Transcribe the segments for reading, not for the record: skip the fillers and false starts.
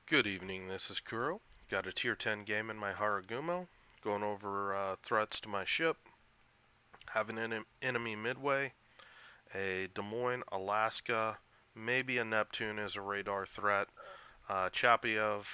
Good evening, this is Kuro. Got a tier 10 game in my Harugumo, going over threats to my ship. Have an enemy midway, a Des Moines, Alaska, maybe a Neptune as a radar threat, Chapiev,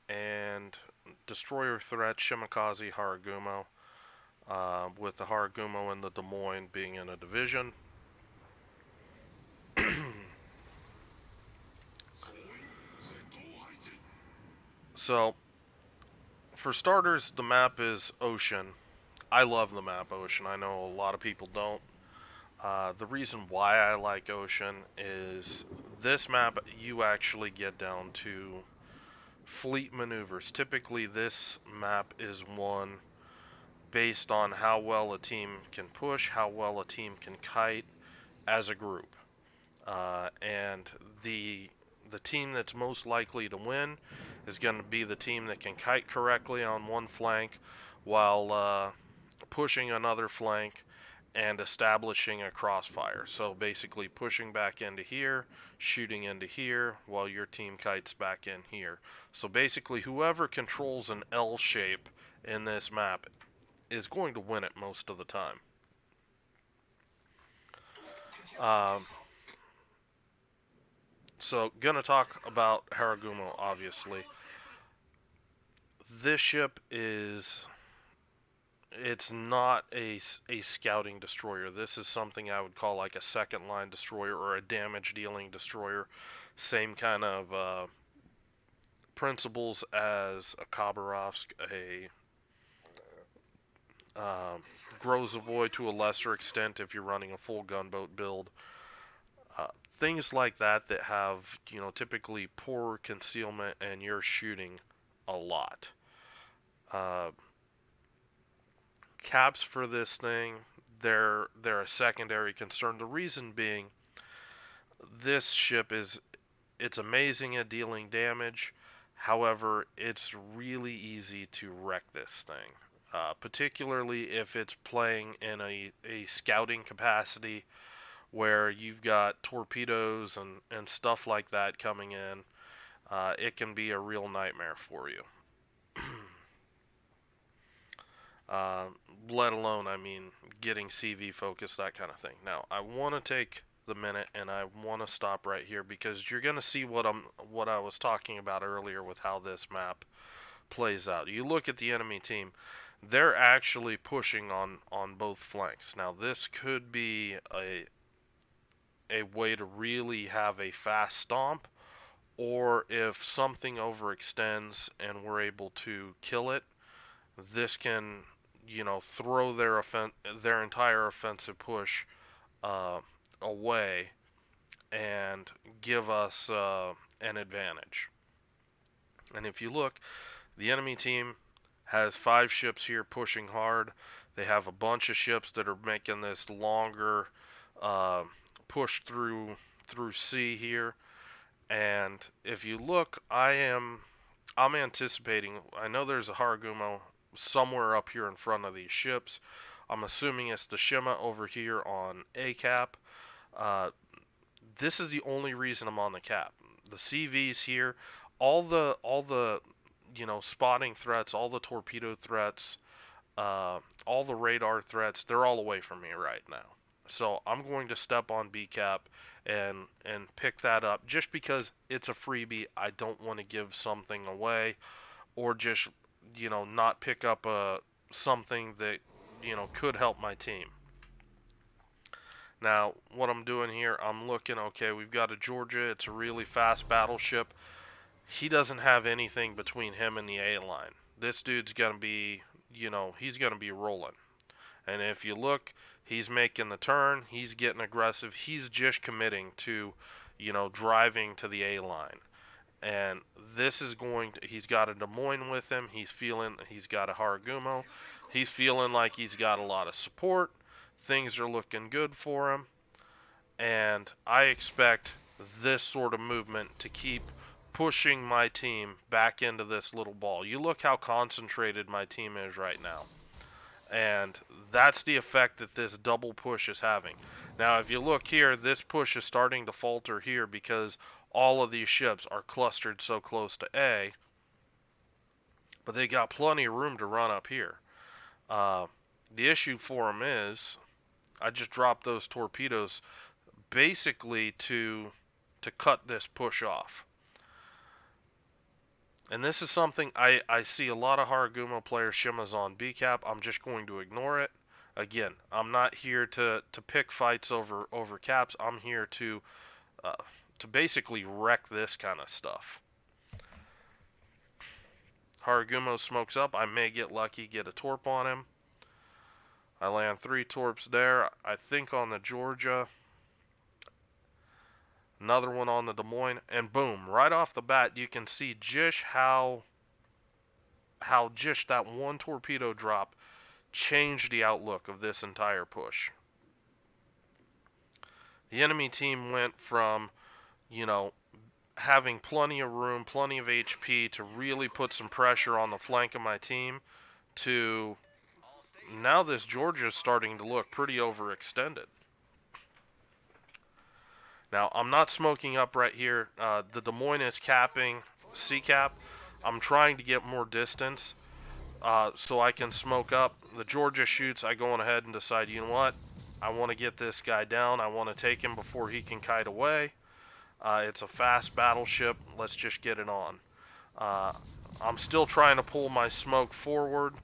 and destroyer threat Shimakaze Harugumo, with the Harugumo and the Des Moines being in a division. So, for starters, the map is Ocean. I love the map Ocean. I know a lot of people don't. The reason why I like Ocean is this map you actually get down to fleet maneuvers. Typically, this map is won based on how well a team can push, how well a team can kite as a group, and the team that's most likely to win is going to be the team that can kite correctly on one flank while pushing another flank and establishing a crossfire. So basically pushing back into here, shooting into here, while your team kites back in here. So basically whoever controls an L shape in this map is going to win it most of the time. Um, so gonna talk about Harugumo, obviously. This ship is it's not a scouting destroyer. This is something I would call like a second line destroyer or a damage dealing destroyer. Same kind of principles as a Khabarovsk, a um, Grozavoy to a lesser extent if you're running a full gunboat build. Uh, Things like that that have, typically poor concealment and you're shooting a lot. Uh, Caps for this thing, they're a secondary concern. The reason being, this ship is it's amazing at dealing damage. However, it's really easy to wreck this thing, particularly if it's playing in a scouting capacity where you've got torpedoes and stuff like that coming in. It can be a real nightmare for you. uh, Let alone, I mean, getting CV focused, that kind of thing. Now, I want to take the minute and I want to stop right here because you're going to see what I was talking about earlier with how this map plays out. You look at the enemy team, they're actually pushing on both flanks. Now, this could be a way to really have a fast stomp, or if something overextends and we're able to kill it, this can, throw their entire offensive push uh, away and give us an advantage. And if you look, the enemy team has 5 ships here pushing hard. They have a bunch of ships that are making this longer uh, push through sea here. And if you look, I'm anticipating. I know there's a Harugumo somewhere up here in front of these ships. I'm assuming it's the Shima over here on A cap. Uh, this is the only reason I'm on the cap. The CVs here, all the spotting threats, all the torpedo threats, all the radar threats, they're all away from me right now. So I'm going to step on B cap and pick that up just because it's a freebie. I don't want to give something away or just not pick up something that could help my team. Now, what I'm doing here, I'm looking, okay, we've got a Georgia. It's a really fast battleship. He doesn't have anything between him and the A line. This dude's going to be, he's going to be rolling. And if you look, he's making the turn, he's getting aggressive. He's just committing to, driving to the A line. And this is he's got a Des Moines with him. He's got a Harugumo. He's feeling like he's got a lot of support. Things are looking good for him. And I expect this sort of movement to keep pushing my team back into this little ball. You look how concentrated my team is right now. And that's the effect that this double push is having. Now, if you look here, this push is starting to falter here because all of these ships are clustered so close to A, but they got plenty of room to run up here. Uh, the issue for them is I just dropped those torpedoes basically to cut this push off. And this is something I see a lot of Harugumo players shimmas on B-cap. I'm just going to ignore it. Again, I'm not here to pick fights over caps. I'm here uh, to basically wreck this kind of stuff. Harugumo smokes up. I may get lucky, get a torp on him. I land 3 torps there. I think on the Georgia. Another one on the Des Moines. And boom, right off the bat, you can see just how just that one torpedo drop changed the outlook of this entire push. The enemy team went from, you know, having plenty of room, plenty of HP to really put some pressure on the flank of my team to now this Georgia's starting to look pretty overextended. Now, I'm not smoking up right here. The Des Moines is capping C-cap. I'm trying to get more distance so I can smoke up. The Georgia shoots. I go on ahead and decide, you know what? I want to get this guy down. I want to take him before he can kite away. It's a fast battleship. Let's just get it on. I'm still trying to pull my smoke forward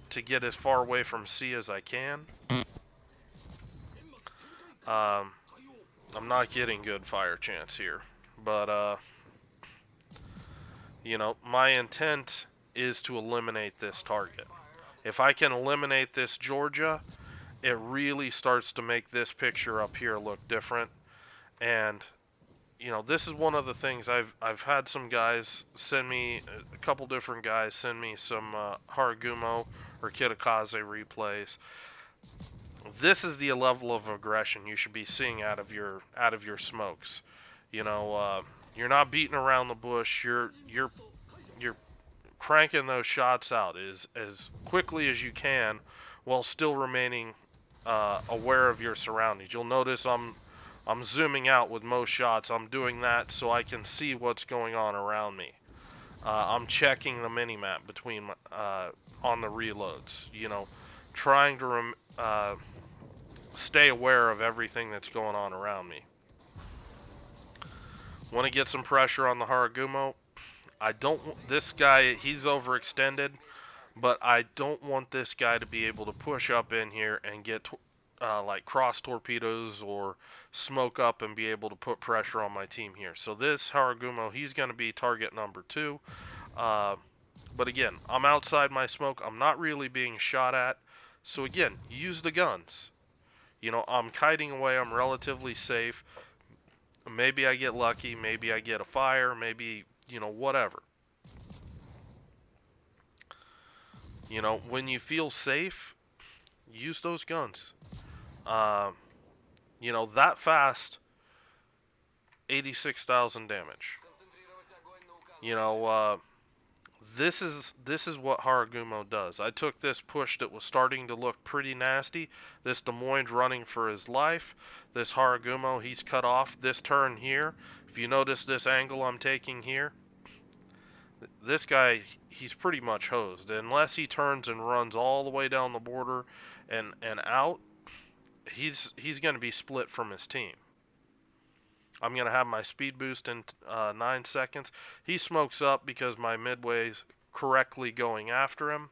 to get as far away from C as I can. I'm not getting good fire chance here, but you know, my intent is to eliminate this target. If I can eliminate this Georgia, it really starts to make this picture up here look different. And you know, this is one of the things I've had some guys send me, a couple different guys send me some Harugumo or Kitakaze replays. This is the level of aggression you should be seeing out of your smokes. You know, you're not beating around the bush. You're cranking those shots out as quickly as you can, while still remaining aware of your surroundings. You'll notice I'm zooming out with most shots. I'm doing that so I can see what's going on around me. I'm checking the minimap between on the reloads. You know, trying to stay aware of everything that's going on around me. Want to get some pressure on the Harugumo. I don't. This guy, he's overextended, but I don't want this guy to be able to push up in here and get like cross torpedoes or smoke up and be able to put pressure on my team here. So this Harugumo, he's going to be target number 2. But again, I'm outside my smoke. I'm not really being shot at. So again, use the guns. You know, I'm kiting away. I'm relatively safe. Maybe I get lucky. Maybe I get a fire. Maybe, you know, whatever. You know, when you feel safe, use those guns. You know, that fast, 86,000 damage. You know, this is what Harugumo does. I took this push that was starting to look pretty nasty. This Des Moines running for his life. This Harugumo, he's cut off. This turn here, if you notice this angle I'm taking here, this guy, he's pretty much hosed. Unless he turns and runs all the way down the border and out, he's going to be split from his team. I'm going to have my speed boost in 9 seconds. He smokes up because my midway's correctly going after him.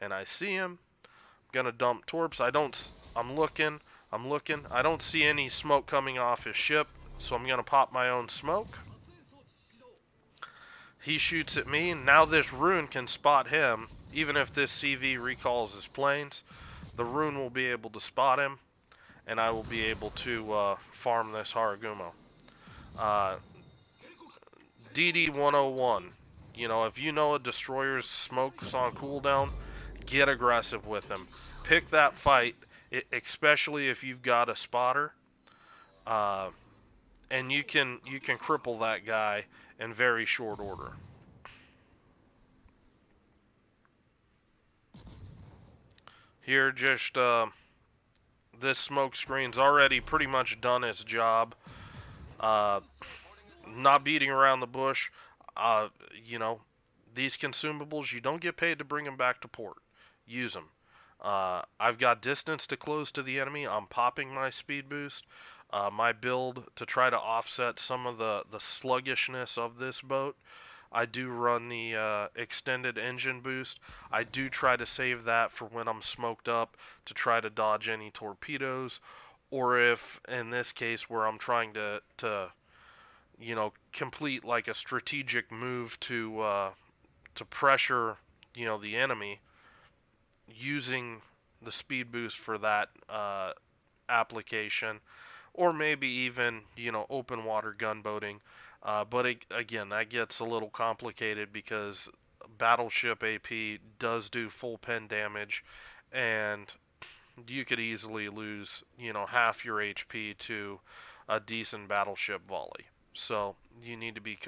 And I see him. I'm going to dump torps. I'm looking. I don't see any smoke coming off his ship. So I'm going to pop my own smoke. He shoots at me. Now this rune can spot him. Even if this CV recalls his planes, the rune will be able to spot him. And I will be able to farm this Harugumo. DD-101. You know, if you know a destroyer's smoke's on cooldown, get aggressive with him. Pick that fight, especially if you've got a spotter. And you can cripple that guy in very short order. Here, just this smoke screen's already pretty much done its job. not beating around the bush. Uh, you know, these consumables, you don't get paid to bring them back to port. Use them. I've got distance to close to the enemy. I'm popping my speed boost. My build to try to offset some of the sluggishness of this boat. I do run the extended engine boost. I do try to save that for when I'm smoked up to try to dodge any torpedoes, or if in this case where I'm trying to complete like a strategic move to pressure the enemy using the speed boost for that application, or maybe even open water gunboating. But again, that gets a little complicated because battleship AP does do full pen damage, and you could easily lose half your HP to a decent battleship volley. So you need to be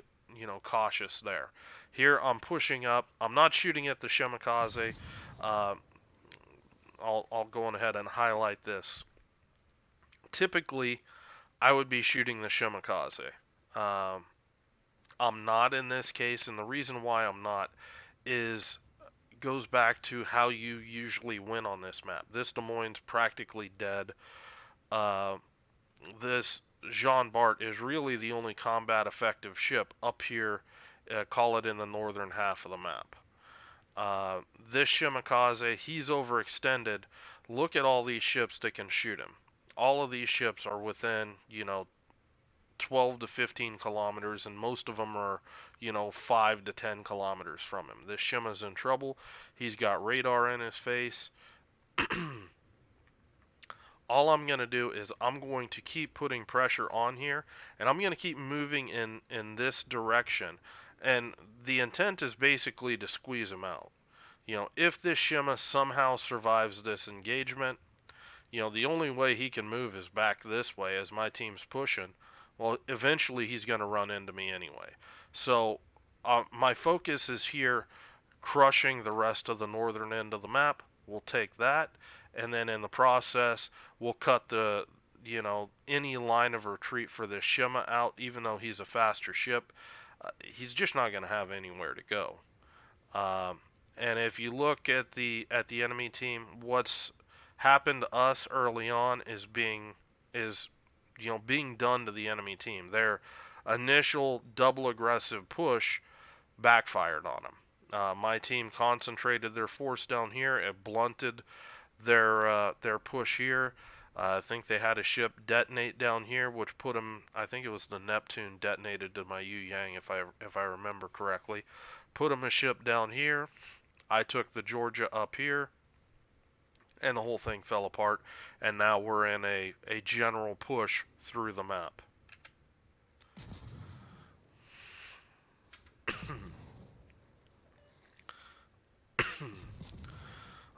cautious there. Here I'm pushing up. I'm not shooting at the Shimakaze. Uh, I'll go on ahead and highlight this. Typically, I would be shooting the Shimakaze. Um, I'm not in this case, and the reason why I'm not is goes back to how you usually win on this map. This Des Moines practically dead. Uh, this Jean Bart is really the only combat effective ship up here, call it in the northern half of the map. This Shimakaze, he's overextended. Look at all these ships that can shoot him. All of these ships are within, 12 to 15 kilometers, and most of them are, 5 to 10 kilometers from him. This Shima's in trouble. He's got radar in his face. All I'm going to do is I'm going to keep putting pressure on here, and I'm going to keep moving in this direction. And the intent is basically to squeeze him out. If this Shima somehow survives this engagement, the only way he can move is back this way as my team's pushing. Well, eventually he's going to run into me anyway. So my focus is here, crushing the rest of the northern end of the map. We'll take that, and then in the process, we'll cut any line of retreat for this Shima out. Even though he's a faster ship, he's just not going to have anywhere to go. Um, and if you look at the enemy team, what's happened to us early on is being done to the enemy team. Their initial double aggressive push backfired on them. My team concentrated their force down here. It blunted their push here. I think they had a ship detonate down here, which put them. I think it was the Neptune detonated to my Yu Yang, if I remember correctly. Put them a ship down here. I took the Georgia up here, and the whole thing fell apart. And now we're in a general push through the map.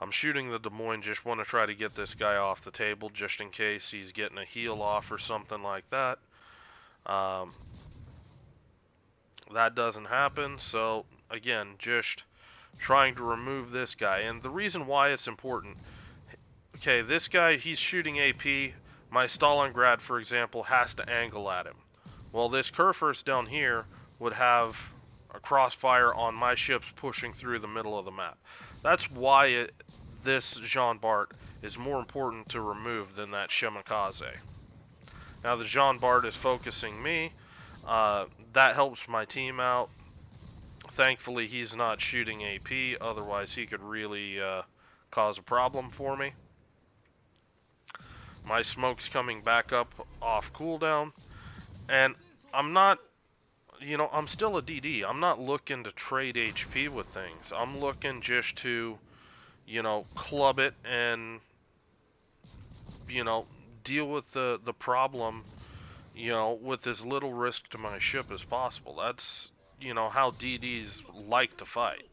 I'm shooting the Des Moines, just want to try to get this guy off the table just in case he's getting a heal off or something like that. Um, that doesn't happen, so again, just trying to remove this guy. And the reason why it's important, okay, this guy, he's shooting AP. My Stalingrad, for example, has to angle at him. Well, this Kurfürst down here would have a crossfire on my ships pushing through the middle of the map. That's why this Jean Bart is more important to remove than that Shimakaze. Now the Jean Bart is focusing me. That helps my team out. Thankfully, he's not shooting AP, otherwise he could really cause a problem for me. My smoke's coming back up off cooldown, and I'm not, I'm still a DD. I'm not looking to trade HP with things. I'm looking just to, club it and, you know, deal with the problem, with as little risk to my ship as possible. That's, how DDs like to fight.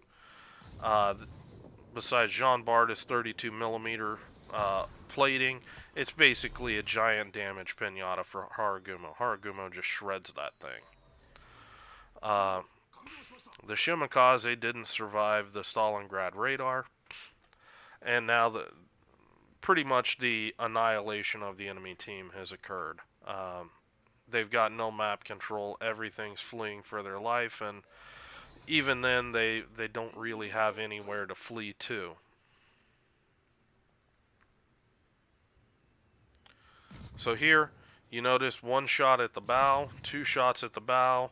Uh, Besides, Jean Bart is 32 millimeter plating. It's basically a giant damage pinata for Harugumo. Harugumo just shreds that thing. Uh, the Shimakaze didn't survive the Stalingrad radar, and now pretty much the annihilation of the enemy team has occurred. they've got no map control. Everything's fleeing for their life, and even then, they don't really have anywhere to flee to. So here, you notice one shot at the bow, two shots at the bow.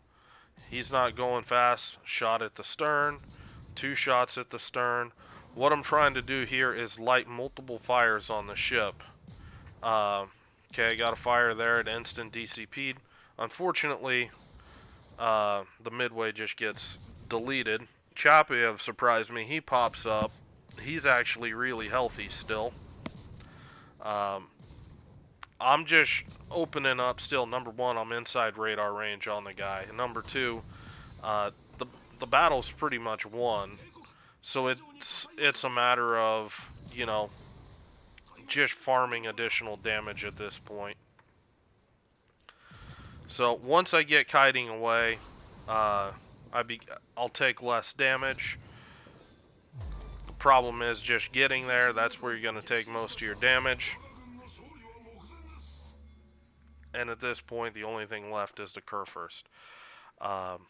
He's not going fast. Shot at the stern, two shots at the stern. What I'm trying to do here is light multiple fires on the ship. Okay, I got a fire there. It instant DCP'd. Unfortunately, the midway just gets deleted. Chapiev surprised me. He pops up. He's actually really healthy still. Um, I'm just opening up still. Number one, I'm inside radar range on the guy. And number two, uh, the the battle's pretty much won. So it's a matter of, you know, just farming additional damage at this point. So once I get kiting away, uh, I'll take less damage. The problem is just getting there. That's where you're going to take most of your damage. And at this point, the only thing left is to curve first. Um,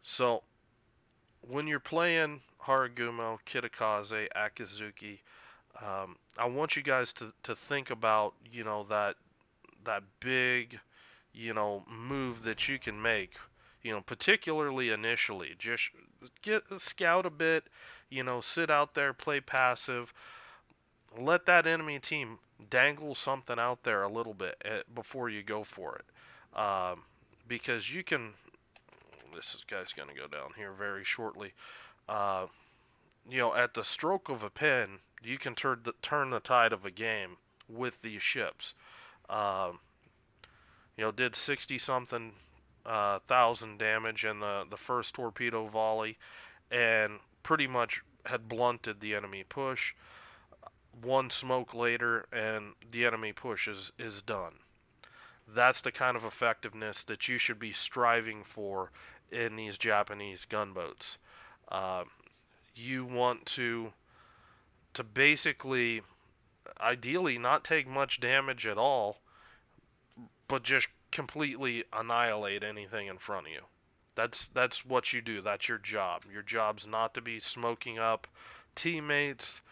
so when you're playing Harugumo, Kitakaze, Akizuki, I want you guys to think about, you know, that big, you know, move that you can make, you know, particularly initially. Just get scout a bit, you know, sit out there, play passive, let that enemy team dangle something out there a little bit before you go for it, because you can. This guy's going to go down here very shortly. Uh, you know, at the stroke of a pen, you can turn the tide of a game with these ships. Um, you know, did 60 something thousand damage in the first torpedo volley, and pretty much had blunted the enemy push. One smoke later, and the enemy push is done. That's the kind of effectiveness that you should be striving for in these Japanese gunboats. Uh, you want to basically, ideally, not take much damage at all, but just completely annihilate anything in front of you. That's what you do. That's your job. Your job's not to be smoking up teammates.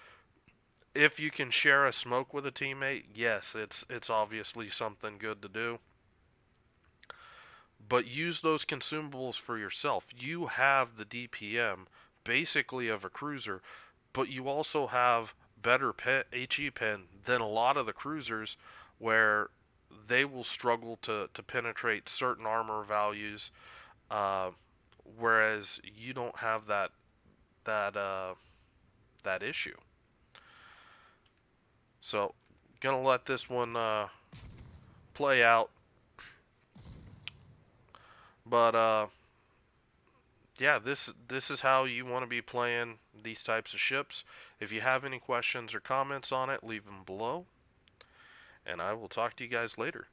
If you can share a smoke with a teammate, yes, it's obviously something good to do. But use those consumables for yourself. You have the DPM basically of a cruiser, but you also have better HE pen than a lot of the cruisers where they will struggle to penetrate certain armor values, uh, whereas you don't have that that issue. So, gonna let this one play out, but yeah, this is how you want to be playing these types of ships. If you have any questions or comments on it, leave them below, and I will talk to you guys later.